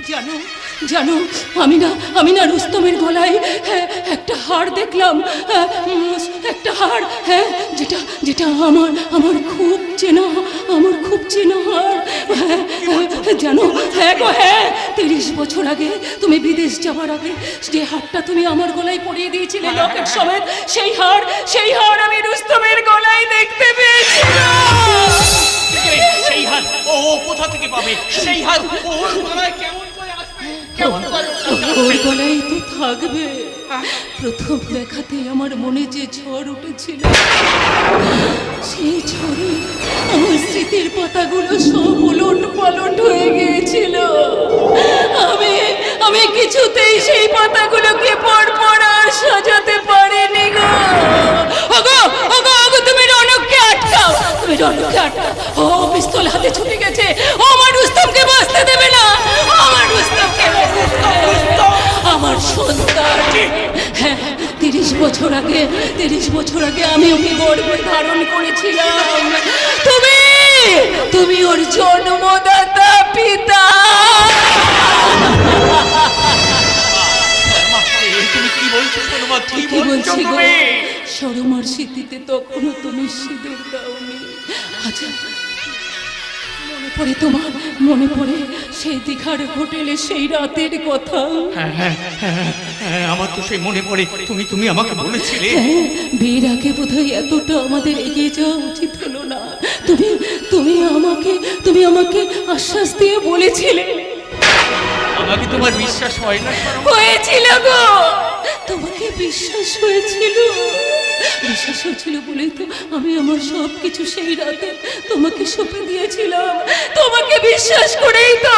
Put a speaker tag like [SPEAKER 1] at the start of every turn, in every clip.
[SPEAKER 1] জানো জানো, আমি না রুস্তমের গলায় একটা হার দেখলাম, একটা হার, হ্যাঁ, যেটা যেটা আমার খুব চেনা, হার। জানো, হ্যাঁ গো হ্যাঁ, 30 বছর আগে তুমি বিদেশ যাওয়ার আগে যে হারটা তুমি আমার গলায় পরিয়ে দিয়েছিলে লকেট সমেত, সেই হার আমি রুস্তমের গলায় দেখতে পেয়েছিলাম।
[SPEAKER 2] সেই হার ও কোথা থেকে পাবে? সেই হার ওর গলায় কেমন করে আসবে?
[SPEAKER 1] ওর গলায় তো থাকবে। প্রথম দেখাতে আমার মনে যে ঝড় উঠেছিল, সেই ঝড়ে আমার স্মৃতির পাতাগুলো সব উলট পালট হয়ে গিয়েছিল। আমি কিছুতেই সেই পাতাগুলোকে পরপর আর সাজাতে পারিনি গো। ওগো ওগো ওগো, তুমি রনককে আটকাও, ও পিস্তল হাতে ছুটে গেছে, ও আমার রুস্তমকে বাঁচতে দেবে না, আমার রুস্তমকে, আমার সন্তান। হ্যাঁ, 30 বছর আগে আমি ওকে গর্ভে ধারণ করেছিলাম। তুমি ওর জন্মদাতা পিতা।
[SPEAKER 2] তুমি কি বলছো শর্মা? কি বলছো
[SPEAKER 1] বলছি গো,
[SPEAKER 2] তুমি?
[SPEAKER 1] শর্মার স্মৃতিতে তখনও তুমি সিঁদুর দাওনি। আচ্ছা, মনে পড়ে সেই দীঘার হোটেলে সেই রাতের কথা?
[SPEAKER 2] হ্যাঁ, আমার তো সেই মনে পড়ে। তুমি আমাকে বলেছিলে
[SPEAKER 1] হ্যাঁ, বিয়ের আগে বোধহয় এতটা আমাদের এগিয়ে যাওয়া উচিত হলো না। তুমি আমাকে আশ্বাস দিয়ে বলেছিলে।
[SPEAKER 2] আমাকে তোমার বিশ্বাস হয় না?
[SPEAKER 1] হয়েছিল গো, তোমাকে বিশ্বাস হয়েছিল বলেই তো আমি আমার সব কিছু সেই রাতে তোমাকে সঁপে দিয়েছিলাম। তোমাকে বিশ্বাস করেই তো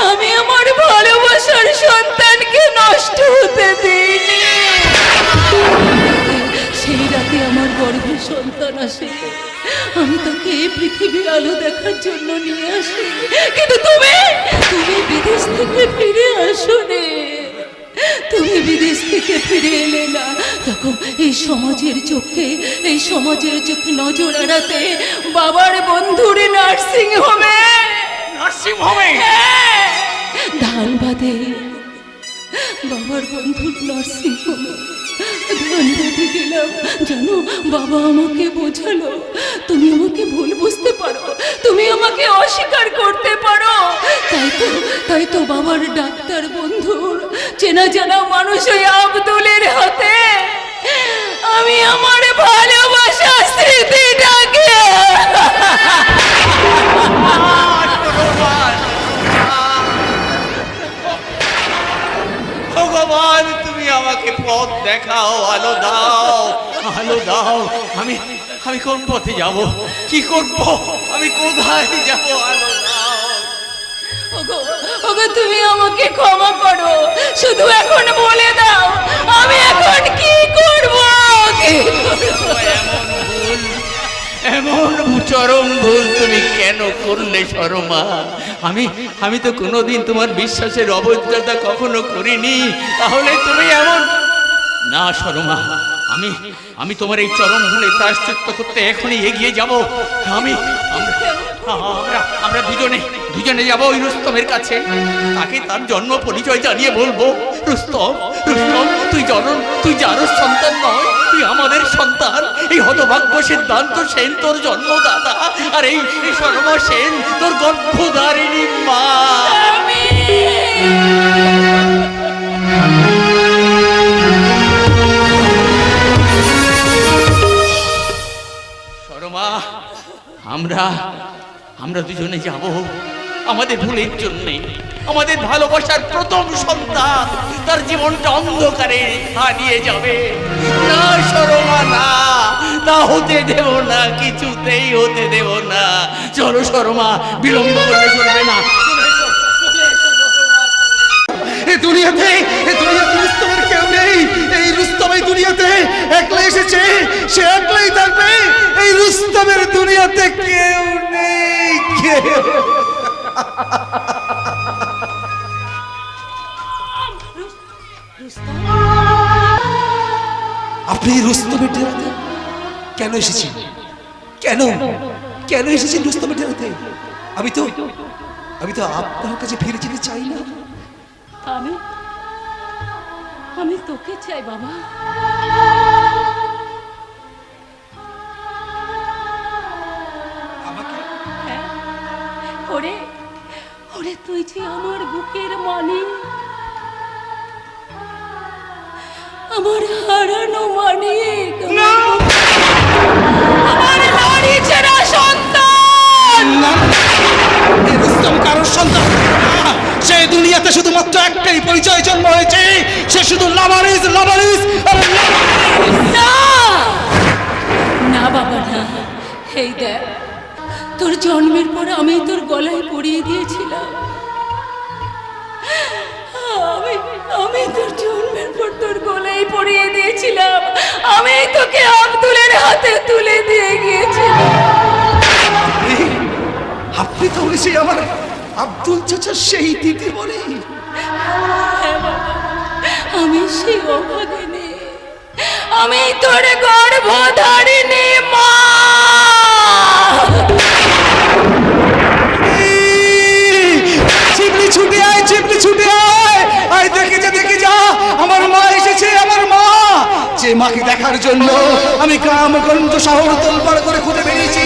[SPEAKER 1] আমি আমার ভালোবাসার সন্তানকে নষ্ট হতে দিইনি। সেই রাতে আমার গর্ভের সন্তান আসে, আমি তাকে এই পৃথিবীর আলো দেখার জন্য নিয়ে আসি, কিন্তু তুমি বিদেশ থেকে ফিরে আসোনি। তুমি বিদেশ থেকে ফিরে এলে না, তখন এই সমাজের চোখে নজর এড়াতে বাবার বন্ধুর নার্সিং হোমে ধানবাদে, বাবার বন্ধুর নার্সিং হোমে ধানবাদে গেলাম। জানো, বাবা আমাকে বোঝালো, তুমি আমাকে ভুল বুঝতে পারো, তুমি আমাকে অস্বীকার করতে পারো, তাই তো বাবার ডাক্তার বন্ধুর চেনা জানা মানুষ ওই আব্দুলের হাতে আমি আমার ভালোবাসা স্মৃতিটাকে।
[SPEAKER 2] ভগবান, তুমি আমাকে পথ দেখাও, আলো দাও। আমি কোন পথে যাব? কি করব? আমি কোথায় যাব? আলো দাও।
[SPEAKER 1] ওগো, তুমি আমাকে ক্ষমা করো, শুধু এখন বলে দাও আমি এখন কি করব?
[SPEAKER 2] এমন চরম ভুল তুমি কেন করলে শর্মা? আমি তো কোনোদিন তোমার বিশ্বাসের অবজ্ঞা কখনো করিনি, তাহলে তুমি এমন না শর্মা। আমি তোমার এই চরম ভুলে প্রায়শ্চিত্ত করতে এখনই এগিয়ে যাব। আমরা দুজনে যাব ওই রুস্তমের কাছে, তাকে তার জন্ম পরিচয় জানিয়ে বলবো, রুস্তম, তুই যারও সন্তান নয়, তুই আমাদের সন্তান। এই হতভাগ্য সিদ্ধান্ত সেন তোর জন্মদাতা, আর এই শর্মা সেন তোর গর্ভধারিণী মা। শর্মা, আমরা দুজনে যাব আমাদের ভুলের জন্যে। আমাদের ভালোবাসার প্রথম সন্তান তার জীবনটা অন্ধকারে হারিয়ে যাবে। না শর্মা, না, তা হতে দেব না, কিছুতেই হতে দেব না। চলো শর্মা, বিলম্ব করলে চলবে না।
[SPEAKER 3] এই দুনিয়াতে রুস্তমের কেউ নেই। এই রুস্তম এই দুনিয়াতে একলা এসেছে, সে একলাই থাকবে। এই রুস্তমের দুনিয়াতে কেউ নেই, কেউ। আপনি রুস্তমের ডেরাতে কেন এসেছেন? কেন এসেছেন রুস্তমের ডেরাতে? আমি তো আপনার কাছে ফিরে যেতে চাই না।
[SPEAKER 1] আমি আমি তোকে চাই বাবা।
[SPEAKER 3] আমাকে
[SPEAKER 1] হ্যাঁ, ওরে ওরে তুই যে আমার বুকের মানিক, আমার হারানো মানিক, আমার নারী ছেঁড়া সন্তান।
[SPEAKER 3] না, এই রুস্তম কারোর সন্তান না। সে দুনিয়াতে শুধুমাত্র একটাই পরিচয় জন্ম হয়েছে, সে শুধু লাভারিজ লাভারিজ আর লাভারিজ।
[SPEAKER 1] না না বাবা না, এই দেখ তোর জন্মের পর আমি তোর গলায় পরিয়ে দিয়েছিলাম। আমি আমি তোর জন্মের পর তোর গলায় পরিয়ে দিয়েছিলাম। আমি তোকে আব্দুলের হাতে তুলে দিয়ে গিয়েছিলাম।
[SPEAKER 3] আপনি তো সেই আমার আব্দুল চাচার সেই দিদি বলি।
[SPEAKER 1] হ্যাঁ বাবা, আমি সেই অভাগিনী, আমি তোর গর্ভধারিণী মা।
[SPEAKER 3] চিপলি ছুটে আয়, চিপলি ছুটে আয়, আয় দেখে যা আমার মা এসেছে, আমার মা। যে মাকে দেখার জন্য আমি গ্রামগঞ্জ শহর তোলপাড় করে খুঁজে বেরিয়েছি,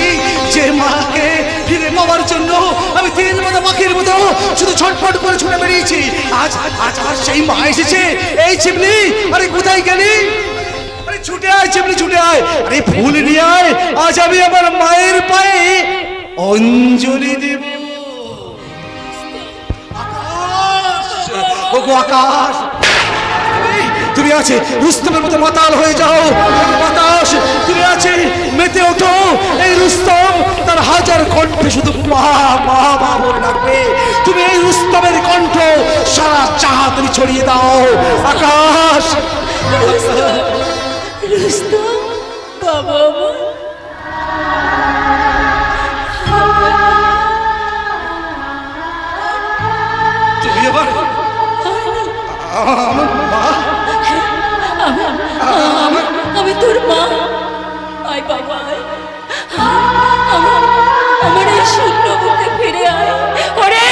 [SPEAKER 3] যে মাকে ফিরে পাওয়ার জন্য আমি তিন মতো পাখির মতো শুধু ছটফট করে ছুটে বেরিয়েছি। আজ আজ আর সেই মা এসেছে। এই চিপলি, আরে কোথায় গেলি? আরে ছুটে আয় চিপলি, ছুটে আয়, আরে ফুল নিয়ে আয়, আজ আমি আমার মায়ের পায়ে অঞ্জলি দেব। ওগো আকাশ, তুমি আছে রুস্তমের মতো মাতাল হয়ে যাও। বাতাস, তুমি আছে মেতে ওঠো। এই রুস্তম তার হাজার কণ্ঠে শুধু মা মা মা বলে ডাকবে। তুমি এই রুস্তমের কণ্ঠ সারা চাহা তুমি ছড়িয়ে দাও। আকাশ,
[SPEAKER 1] রুস্তম বাবা আমার।
[SPEAKER 3] তুমি এবার আমার মা।
[SPEAKER 1] আমি তোর মা। আয় বাবা আয়। আমার আমার এই শূন্য বুকে ফিরে আয়। ওরে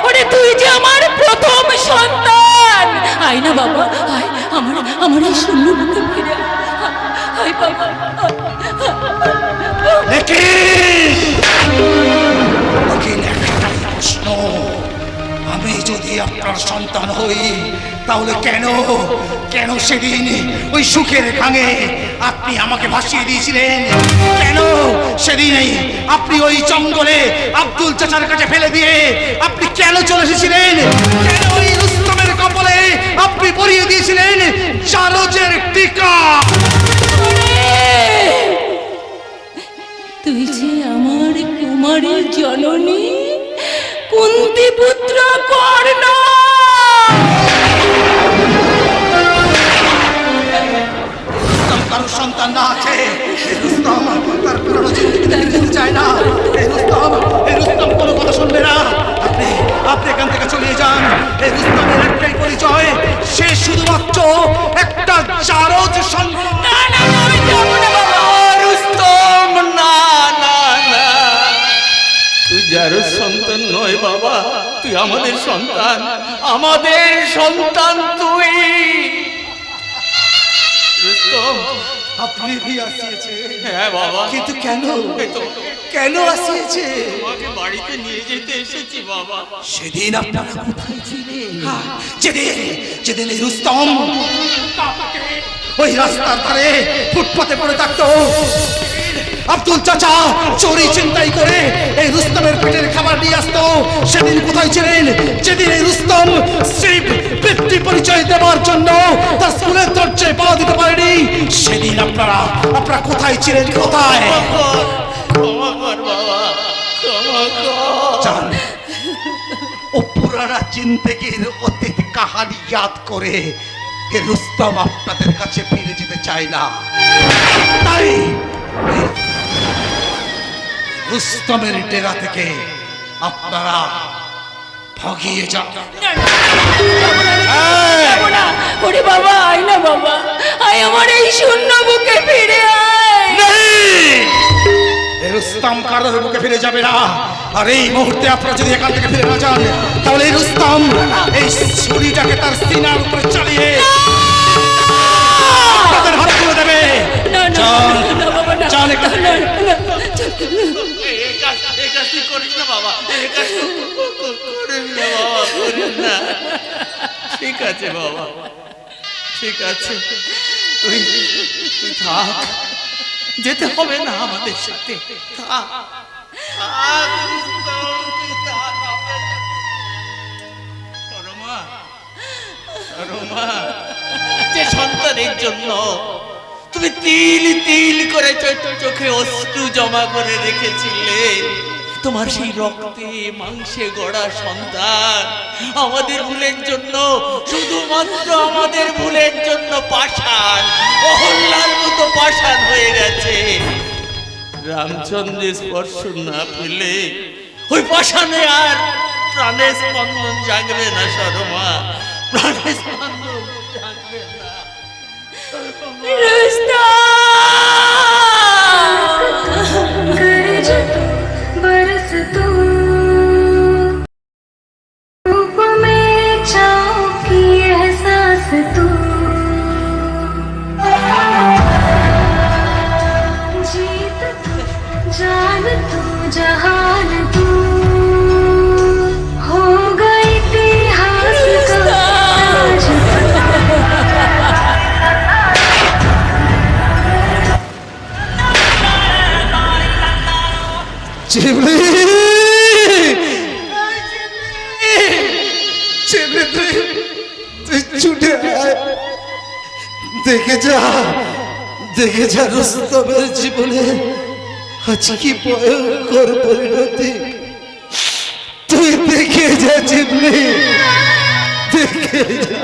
[SPEAKER 1] ওরে তুই যে আমার প্রথম সন্তান। আয় না বাবা আয়, আমার আমার এই শূন্য বুকে ফিরে আয়। আয় বাবা।
[SPEAKER 3] প্রশ্ন, আমি যদি আপনার সন্তান হই তাহলে কেন কেন সেদিন ওই সুখের গাঙে আপনি আমাকে ভাসিয়ে দিয়েছিলেন? কেন সেদিনই আপনি ওই জঙ্গলে আব্দুল চাচার কাছে ফেলে দিয়ে আপনি কেন চলে এসেছিলেন? কেন ওই রুস্তমের কপালে আপনি পরিয়ে দিয়েছিলেন জারজের টিকা?
[SPEAKER 1] তুই যে আমার কুমারী জননী, কুন্তি পুত্র কর্ণ।
[SPEAKER 3] কারোর সন্তান না আছে, রুস্তম তার পুরনো জিন্দেগিতে ফিরে যেতে চায় না। এই রুস্তম কোনো কথা শুনবে না। আপনি আপনি এখান থেকে চলে যান। এই রুস্তমের একটাই পরিচয়, সে শুধুমাত্র একটা জারজ সন্তান।
[SPEAKER 1] না না আমি যাব না বাবা।
[SPEAKER 2] রুস্তম, না না না, তুই যারও সন্তান নয় বাবা, তুই আমাদের সন্তান, আমাদের সন্তান তুই। রুস্তম,
[SPEAKER 3] আপনি কি আসিয়েছে?
[SPEAKER 2] হ্যাঁ বাবা।
[SPEAKER 3] কিন্তু কেন কেন আসিয়েছে?
[SPEAKER 2] তোমাকে বাড়িতে নিয়ে যেতে এসেছি বাবা।
[SPEAKER 3] সেদিন আপনারা কোথায় ছিলেন? যেদিন যেদিন এই রুস্তম ওই রাস্তার ধারে ফুটপাতে পড়ে থাকতো, আব্দুল চাচা চোরি চিন্তাই করে এই রুস্তমের পেটের খাবার নিয়ে আসতো, সেদিন কোথায় ছিলেন? যেদিন এই রুস্তম সেই ব্যক্তি পরিচয় দেওয়ার জন্য তার স্কুলের দরজায় পা দিতে পারেনি, সেদিন আপনারা কোথায় ছিলেন? কোথায়?
[SPEAKER 2] ক্ষমা কর বাবা, ক্ষমা কর।
[SPEAKER 3] जान वो पुराना जिंदगीर অতীত কাহিনী याद করে হে রুস্তম আপনাদের কাছে ফিরে যেতে চায় না, তাই রুস্তমের ডেরা থেকে আপনারা ভাগিয়ে যান।
[SPEAKER 1] ওরে বাবা আয় না বাবা, আয় আমার এই শূন্য বুকে ফিরে আয়।
[SPEAKER 3] রুস্তম কারোর বুকে ফিরে যাবে না, আর এই মুহূর্তে আপনারা যদি এখান থেকে ফিরে না যান তাহলে রুস্তম এই ছুরিটাকে তার সিনার উপরে চালিয়ে তাদের হাত তুলে দেবে।
[SPEAKER 1] না না
[SPEAKER 3] চল,
[SPEAKER 1] না বাবা না
[SPEAKER 3] চল একটু।
[SPEAKER 1] না, না, চল।
[SPEAKER 2] এই কাজ তুই করিস না বাবা, এই কাজ করিস না বাবা, করিস না। ঠিক আছে বাবা, ঠিক আছে, তুই তুই থাক, যেতে হবে না আমাদের সাথে, থাক, থাক, তুই থাক। সরমা, সরমা, যে সন্তানের জন্য তুমি তিল তিল করে চোখে অশ্রু জমা করে রেখেছিলে, তোমার সেই রক্তে মাংসে গড়া সন্তান আমাদের ভুলের জন্য, শুধুমাত্র আমাদের ভুলের জন্য পাষাণ, অহল্যার মতো পাষাণ হয়ে গেছে। রামচন্দ্রের স্পর্শ না পেলে ওই পাষাণে আর প্রাণের স্পন্দন জাগবে না সরমা, প্রাণের স্পন্দন জাগবে না।
[SPEAKER 4] गरज बरस तू धूप में छाँव की एहसास तू जीत तू जान तू जहान तू हो गई इतिहास का ताज
[SPEAKER 3] শিবলি, শিবলি, তুই ছুটে আয়। দেখে যা রুস্তমের জীবনে আজ কি ভয়ঙ্কর পরিণতি। তুই দেখে যা শিবলি, দেখে যা।